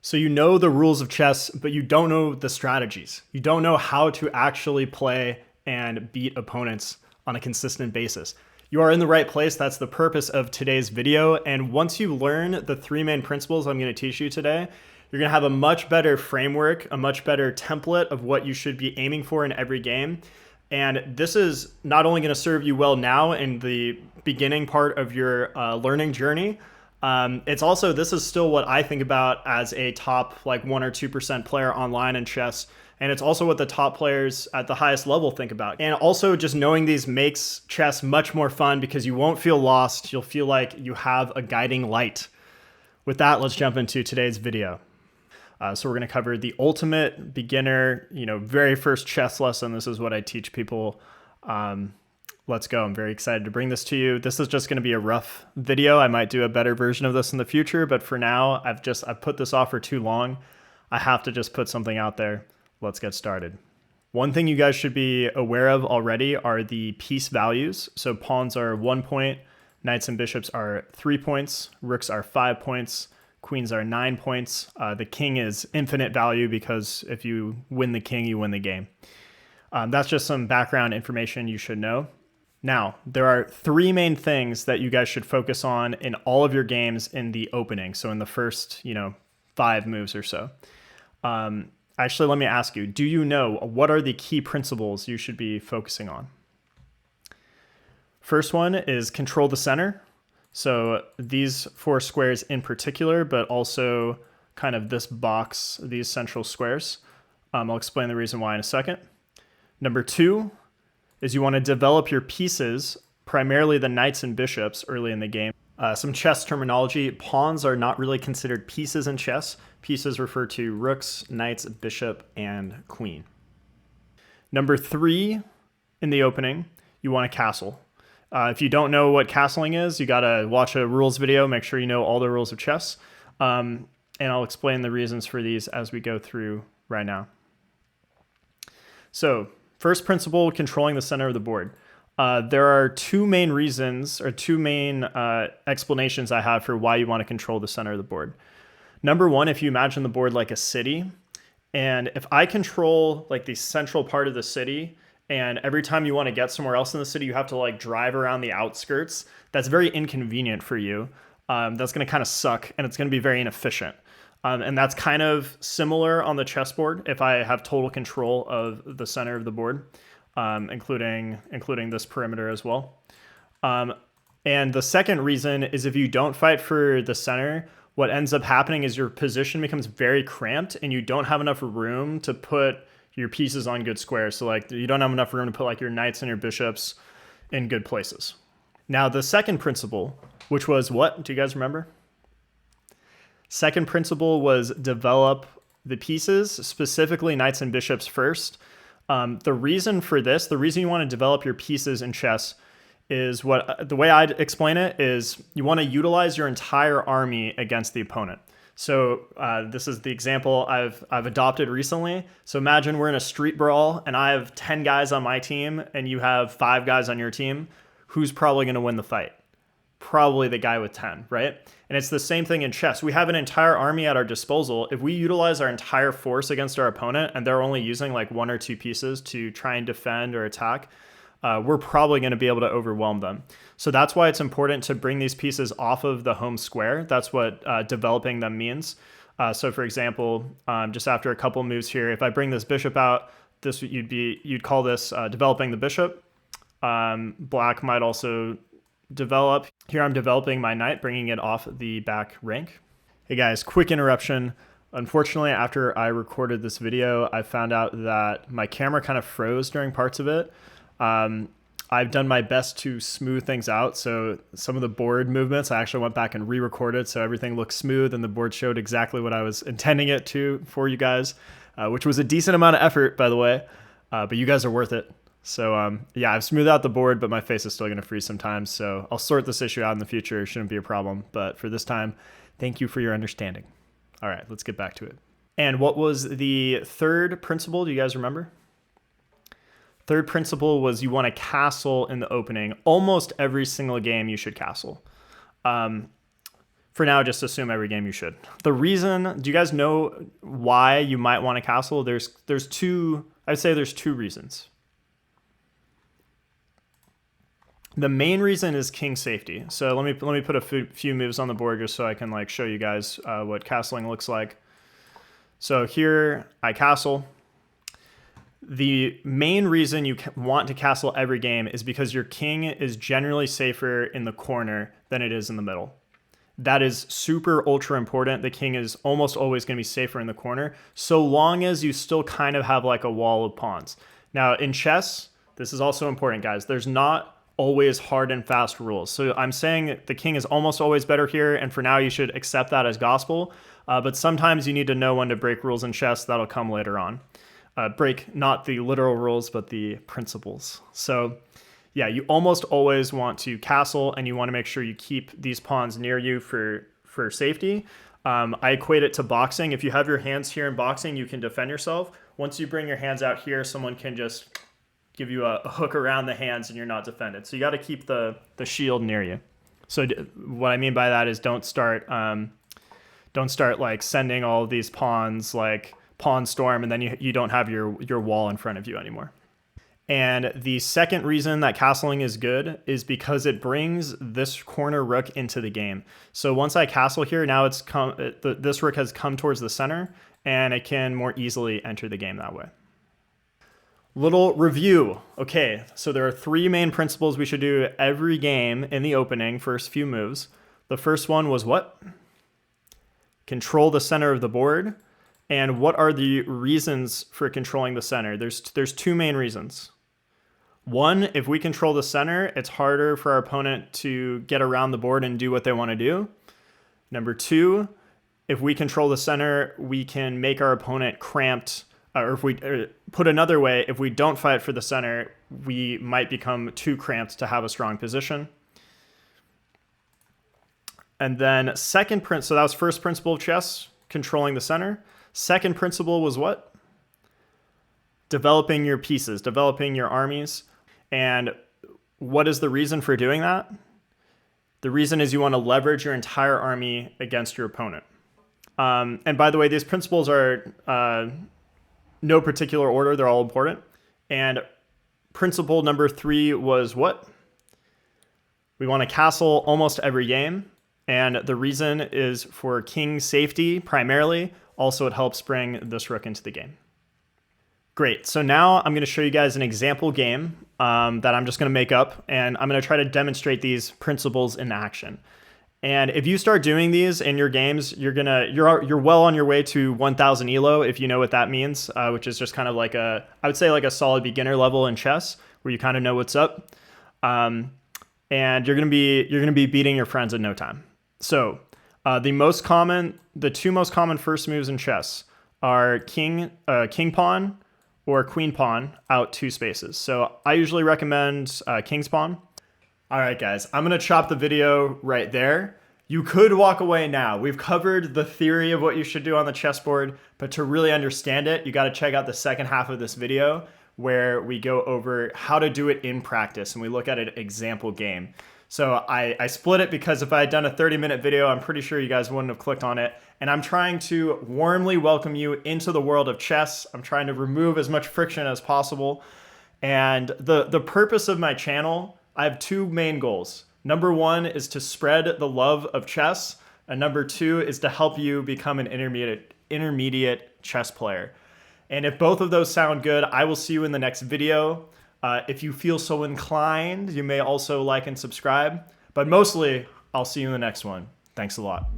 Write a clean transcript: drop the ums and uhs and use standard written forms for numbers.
So you know the rules of chess, but you don't know the strategies. You don't know how to actually play and beat opponents on a consistent basis. You are in the right place. That's the purpose of today's video. And once you learn the three main principles I'm going to teach you today, you're going to have a much better framework, a much better template of what you should be aiming for in every game. And this is not only going to serve you well now in the beginning part of your learning journey, it's also, this is still what I think about as a top like 1 or 2% player online in chess. And it's also what the top players at the highest level think about. And also just knowing these makes chess much more fun because you won't feel lost. You'll feel like you have a guiding light. With that, let's jump into today's video. So we're going to cover the ultimate beginner, very first chess lesson. This is what I teach people. Let's go. I'm very excited to bring this to you. This is just going to be a rough video. I might do a better version of this in the future, but for now, I've put this off for too long. I have to just put something out there. Let's get started. One thing you guys should be aware of already are the piece values. So pawns are 1 point, knights and bishops are 3 points, rooks are 5 points, queens are 9 points. The king is infinite value because if you win the king, you win the game. That's just some background information you should know. Now, there are three main things that you guys should focus on in all of your games in the opening. So in the first, 5 moves or so. Actually, let me ask you, do you know what are the key principles you should be focusing on? First one is control the center. So these 4 squares in particular, but also kind of this box, these central squares. I'll explain the reason why in a second. Number 2 is you want to develop your pieces, primarily the knights and bishops early in the game. Some chess terminology, pawns are not really considered pieces in chess. Pieces refer to rooks, knights, bishop, and queen. Number 3 in the opening, you want a castle. If you don't know what castling is, you gotta watch a rules video, make sure you know all the rules of chess. And I'll explain the reasons for these as we go through right now. So, first principle, controlling the center of the board. There are 2 main reasons or 2 main explanations I have for why you want to control the center of the board. Number 1, if you imagine the board like a city, and if I control like the central part of the city, and every time you want to get somewhere else in the city, you have to like drive around the outskirts, that's very inconvenient for you. That's going to kind of suck, and it's going to be very inefficient. And that's kind of similar on the chessboard if I have total control of the center of the board, including this perimeter as well. And the second reason is if you don't fight for the center, what ends up happening is your position becomes very cramped and you don't have enough room to put your pieces on good squares. So like you don't have enough room to put like your knights and your bishops in good places. Now the second principle, which was what? Do you guys remember? Second principle was develop the pieces, specifically knights and bishops first. The reason for this, the reason you want to develop your pieces in chess is the way I'd explain it is you want to utilize your entire army against the opponent. So this is the example I've adopted recently. So imagine we're in a street brawl and I have 10 guys on my team and you have 5 guys on your team. Who's probably going to win the fight? Probably the guy with 10, right? And it's the same thing in chess. We have an entire army at our disposal. If we utilize our entire force against our opponent and they're only using like 1 or 2 pieces to try and defend or attack, we're probably going to be able to overwhelm them. So that's why it's important to bring these pieces off of the home square. That's what developing them means. So for example, just after a couple moves here, if I bring this bishop out, you'd call this developing the bishop. Black might also develop. Here I'm developing my knight, bringing it off the back rank. Hey guys, quick interruption. Unfortunately, after I recorded this video, I found out that my camera kind of froze during parts of it. I've done my best to smooth things out. So some of the board movements, I actually went back and re-recorded so everything looked smooth and the board showed exactly what I was intending it to for you guys, which was a decent amount of effort, by the way, but you guys are worth it. So yeah, I've smoothed out the board, but my face is still going to freeze sometimes. So I'll sort this issue out in the future. It shouldn't be a problem. But for this time, thank you for your understanding. All right, let's get back to it. And what was the third principle? Do you guys remember? Third principle was you want to castle in the opening. Almost every single game you should castle. For now, just assume every game you should. The reason, do you guys know why you might want to castle? There's two, I'd say there's two reasons. The main reason is king safety. So let me put a few moves on the board just so I can like show you guys what castling looks like. So here I castle. The main reason you want to castle every game is because your king is generally safer in the corner than it is in the middle. That is super ultra important. The king is almost always going to be safer in the corner, so long as you still kind of have like a wall of pawns. Now in chess, this is also important, guys. There's not always hard and fast rules. So I'm saying the king is almost always better here, and for now you should accept that as gospel. But sometimes you need to know when to break rules in chess. That'll come later on. Break not the literal rules, but the principles. So yeah, you almost always want to castle, and you want to make sure you keep these pawns near you for safety. I equate it to boxing. If you have your hands here in boxing, you can defend yourself. Once you bring your hands out here, someone can just give you a hook around the hands and you're not defended. So you got to keep the shield near you. So what I mean by that is don't start like sending all of these pawns like pawn storm, and then you don't have your wall in front of you anymore. And the second reason that castling is good is because it brings this corner rook into the game. So once I castle here, now this rook has come towards the center, and it can more easily enter the game that way. Little review. Okay, so there are three main principles we should do every game in the opening, first few moves. The first one was what? Control the center of the board. And what are the reasons for controlling the center? There's two main reasons. One, if we control the center, it's harder for our opponent to get around the board and do what they want to do. Number two, if we control the center, we can make our opponent cramped. Or if we put another way, if we don't fight for the center, we might become too cramped to have a strong position. And then so that was first principle of chess, controlling the center. Second principle was what? Developing your pieces, developing your armies. And what is the reason for doing that? The reason is you want to leverage your entire army against your opponent. And by the way, these principles are no particular order, they're all important. And principle number 3 was what? We want to castle almost every game. And the reason is for king safety primarily. Also, it helps bring this rook into the game. Great, so now I'm going to show you guys an example game that I'm just going to make up, and I'm going to try to demonstrate these principles in action. And if you start doing these in your games, you're well on your way to 1000 elo, if you know what that means, which is just kind of like I would say like a solid beginner level in chess, where you kind of know what's up, and you're going to be beating your friends in no time. So the two most common first moves in chess are king pawn or queen pawn out 2 spaces. So I usually recommend king's pawn. All right, guys, I'm going to chop the video right there. You could walk away now. We've covered the theory of what you should do on the chessboard, but to really understand it, you got to check out the second half of this video where we go over how to do it in practice and we look at an example game. So I split it because if I had done a 30-minute video, I'm pretty sure you guys wouldn't have clicked on it. And I'm trying to warmly welcome you into the world of chess. I'm trying to remove as much friction as possible. And the purpose of my channel, I have 2 main goals. Number 1 is to spread the love of chess. And number 2 is to help you become an intermediate chess player. And if both of those sound good, I will see you in the next video. If you feel so inclined, you may also like and subscribe. But mostly, I'll see you in the next one. Thanks a lot.